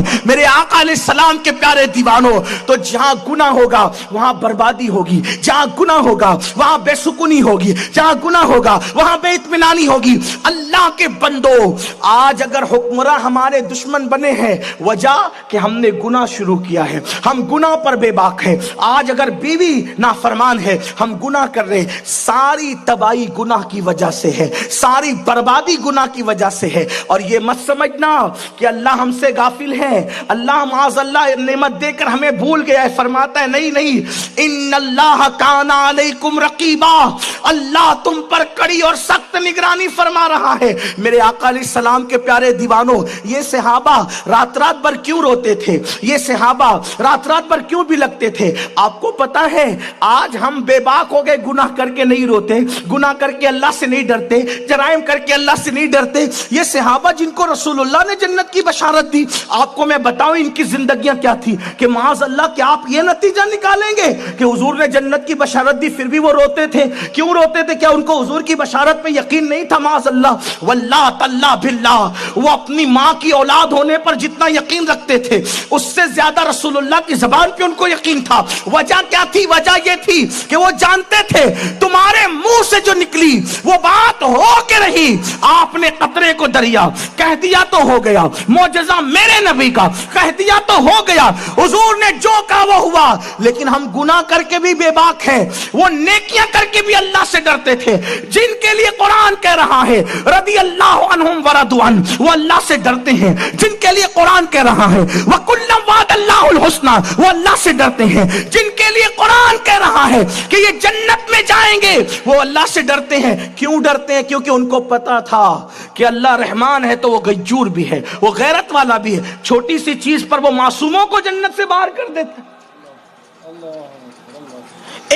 ہیں میرے آقا علیہ السلام کے پیارے دیوانوں، تو جہاں گناہ ہوگا وہاں بربادی ہوگی، جہاں گناہ ہوگا وہاں بے سکونی ہوگی، جہاں گناہ ہوگا وہاں بے اطمینانی ہوگی۔ اللہ کے بندو، آج اگر حکمراں ہمارے دشمن بنے ہیں، وجہ کہ ہم نے گناہ شروع کیا ہے، ہم گناہ پر بے باک ہیں۔ آج اگر بیوی نافرمان ہے، ہم گناہ کر رہے، ساری تباہی گناہ کی وجہ سے ہے، ساری بربادی گناہ کی وجہ سے ہے۔ اور یہ مت سمجھنا کہ اللہ ہم سے غافل ہے، اللہ معاذ اللہ نعمت دے کر ہمیں بھول گیا ہے۔ فرماتا ہے نہیں نہیں، ان اللہ کان علیکم رقیبا، اللہ تم پر کڑی اور سخت نگرانی فرما رہا ہے۔ میرے آقا علیہ السلام کے پیارے دیوانوں، یہ صحابہ رات رات بھر کیوں روتے تھے، یہ صحابہ رات رات بھر کیوں بھی لگتے تھے؟ آپ کو پتا ہے آج ہم بے باک ہو گئے، گناہ کر کے نہیں روتے، گناہ کر کے اللہ سے نہیں ڈرتے، جرائم کر کے اللہ سے نہیں ڈرتے۔ یہ صحابہ جن کو رسول اللہ نے جنت کی بشارت دی، آپ کو میں بتاؤں ان کی زندگیاں کیا تھی کہ معاذ اللہ کیا آپ یہ نتیجہ نکالیں گے کہ حضور نے جنت کی بشارت دی پھر بھی وہ روتے تھے؟ کیوں روتے تھے؟ کیا ان کو حضور کی بشارت پہ یقین نہیں تھا؟ معاذ اللہ، واللہ تاللہ باللہ، وہ اپنی ماں کی اولاد ہونے پر جتنا یقین رکھتے تھے اس سے زیادہ رسول اللہ کی زبان پہ ان کو یقین تھا۔ وجہ کیا تھی؟ وجہ یہ تھی کہ وہ جانتے تھے تمہارے منہ سے جو نکلی وہ بات ہو کے رہی۔ آپ نے قطرے کو دریا کہہ دیا تو ہو گیا، معجزہ میرے نبی کا کہہ دیا تو ہو گیا، حضور نے جو کہا وہ ہوا۔ لیکن ہم گناہ کر کے بھی بے باک ہیں، وہ نیکیاں کر کے بھی اللہ سے ڈرتے تھے، جن کے لیے قرآن کہہ رہا ہے رضی اللہ عنہم ورضوا عنہ، وہ اللہ سے ڈرتے ہیں۔ جن کے لیے قرآن کہہ رہا ہے وَكُلًّا وَعَدَ اللَّهُ الْحُسْنَى، وہ اللہ سے ڈرتے ہیں۔ جن کے لیے قرآن کہہ رہا ہے کہ یہ جنت میں جائیں گے، وہ اللہ سے ڈرتے ہیں۔ کیوں ڈرتے ہیں؟ کیونکہ ان کو پتا تھا کہ اللہ رحمان ہے تو وہ غیور بھی ہے، وہ غیرت والا بھی ہے۔ چھوٹی سی چیز پر وہ معصوموں کو جنت سے باہر کر دیتا ہے۔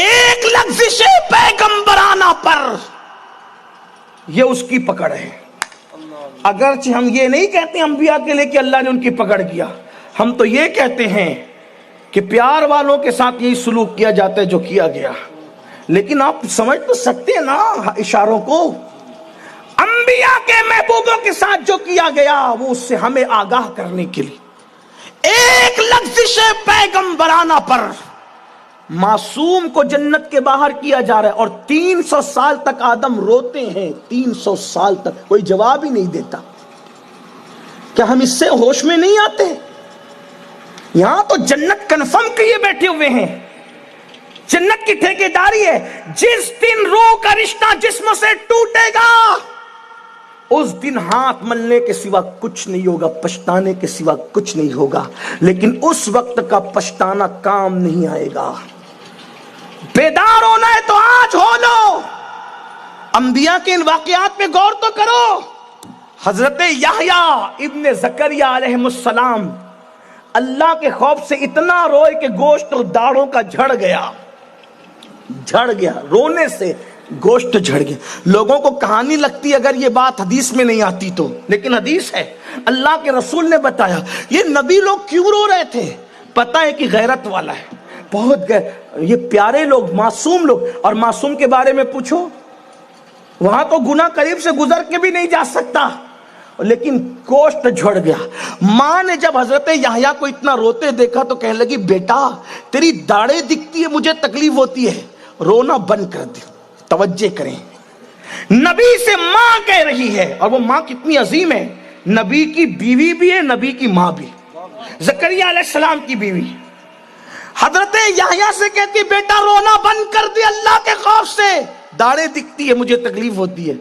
ایک لفظ پیغمبرانہ پر یہ اس کی پکڑ ہے۔ اگرچہ ہم یہ نہیں کہتے انبیاء کے لئے کہ اللہ نے ان کی پکڑ کیا، ہم تو یہ کہتے ہیں کہ پیار والوں کے ساتھ یہی سلوک کیا جاتا ہے جو کیا گیا۔ لیکن آپ سمجھ تو سکتے ہیں نا اشاروں کو، انبیاء کے محبوبوں کے ساتھ جو کیا گیا وہ اس سے ہمیں آگاہ کرنے کے لیے ایک لفظ پیغمبرانہ پر معصوم کو جنت کے باہر کیا جا رہا ہے۔ اور 300 سال تک آدم روتے ہیں، 300 سال تک کوئی جواب ہی نہیں دیتا۔ کیا ہم اس سے ہوش میں نہیں آتے؟ یہاں تو جنت کنفرم کیے بیٹھے ہوئے ہیں، جنت کی ٹھیکیداری ہے۔ جس دن روح کا رشتہ جسم سے ٹوٹے گا اس دن ہاتھ ملنے کے سوا کچھ نہیں ہوگا، پچھتانے کے سوا کچھ نہیں ہوگا۔ لیکن اس وقت کا پچھتانا کام نہیں آئے گا۔ بیدار ہونا ہے تو آج ہو لو۔ انبیاء کے ان واقعات پہ غور تو کرو۔ حضرت یحییٰ ابن زکریا علیہ السلام اللہ کے خوف سے اتنا روئے کہ گوشت اور داڑھوں کا جھڑ گیا، رونے سے گوشت جھڑ گیا۔ لوگوں کو کہانی لگتی اگر یہ بات حدیث میں نہیں آتی تو، لیکن حدیث ہے، اللہ کے رسول نے بتایا۔ یہ نبی لوگ کیوں رو رہے تھے؟ پتہ ہے کہ غیرت والا ہے، بہت یہ پیارے لوگ، معصوم لوگ۔ اور معصوم کے بارے میں پوچھو، وہاں تو گناہ قریب سے گزر کے بھی نہیں جا سکتا، لیکن گوشت جھڑ گیا۔ ماں نے جب حضرت یحییٰ کو اتنا روتے دیکھا تو کہنے لگی بیٹا تیری داڑھیں دکھتی ہے، مجھے تکلیف ہوتی ہے، رونا بند کر دے۔ توجہ کریں، نبی سے ماں کہہ رہی ہے، اور وہ ماں کتنی عظیم ہے، نبی کی بیوی بھی ہے، نبی کی ماں بھی، زکریا علیہ السلام کی بیوی حضرت یحییٰ سے کہتی ہے بیٹا رونا بند کر دے اللہ کے خوف سے، داڑھیں دکھتی ہے، مجھے تکلیف ہوتی ہے۔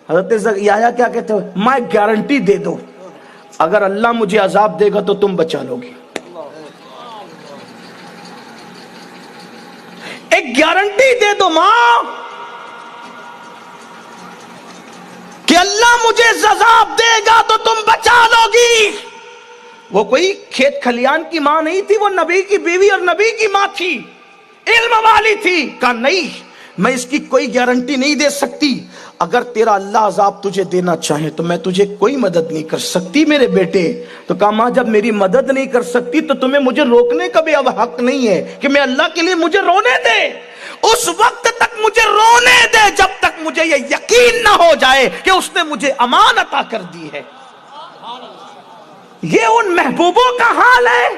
حضرت یحییٰ کیا کہتے ہیں؟ میں گارنٹی دے دو اگر اللہ مجھے عذاب دے گا تو تم بچا لو گی۔ ایک گارنٹی دے دو ماں کہ اللہ مجھے عذاب دے گا تو تم بچا لو گی۔ وہ کوئی کھیت کھلیان کی ماں نہیں تھی، وہ نبی کی بیوی اور نبی کی ماں تھی، علم والی تھی۔ کہا نہیں، میں اس کی کوئی گارنٹی نہیں دے سکتی، اگر تیرا اللہ عذاب تجھے دینا چاہے تو میں تجھے کوئی مدد نہیں کر سکتی میرے بیٹے۔ تو کہا ماں جب میری مدد نہیں کر سکتی تو تمہیں مجھے روکنے کا بھی اب حق نہیں ہے کہ میں اللہ کے لیے مجھے رونے دے، اس وقت تک مجھے رونے دے جب تک مجھے یہ یقین نہ ہو جائے کہ اس نے مجھے امان عطا کر دی ہے۔ یہ ان محبوبوں کا حال ہے،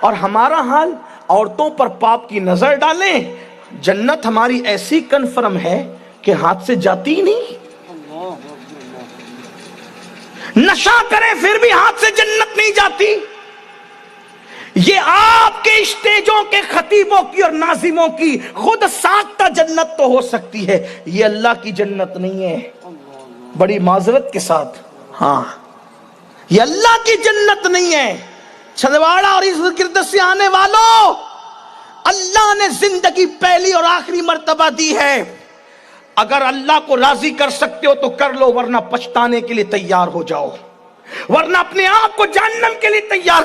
اور ہمارا حال عورتوں پر پاپ کی نظر ڈالیں، جنت ہماری ایسی کنفرم ہے کہ ہاتھ سے جاتی ہی نہیں، نشہ کرے پھر بھی ہاتھ سے جنت نہیں جاتی۔ یہ آپ کے اسٹیجوں کے خطیبوں کی اور ناظموں کی خود ساختہ جنت تو ہو سکتی ہے، یہ اللہ کی جنت نہیں ہے، بڑی معذرت کے ساتھ، ہاں یہ اللہ کی جنت نہیں ہے۔ چھندواڑہ اور اس گرد سے آنے والوں، اللہ نے زندگی پہلی اور آخری مرتبہ دی ہے، اگر اللہ کو راضی کر سکتے ہو تو کر لو، ورنہ پچھتانے کے لیے تیار ہو جاؤ، ورنہ اپنے آپ کو جہنم کے لیے تیار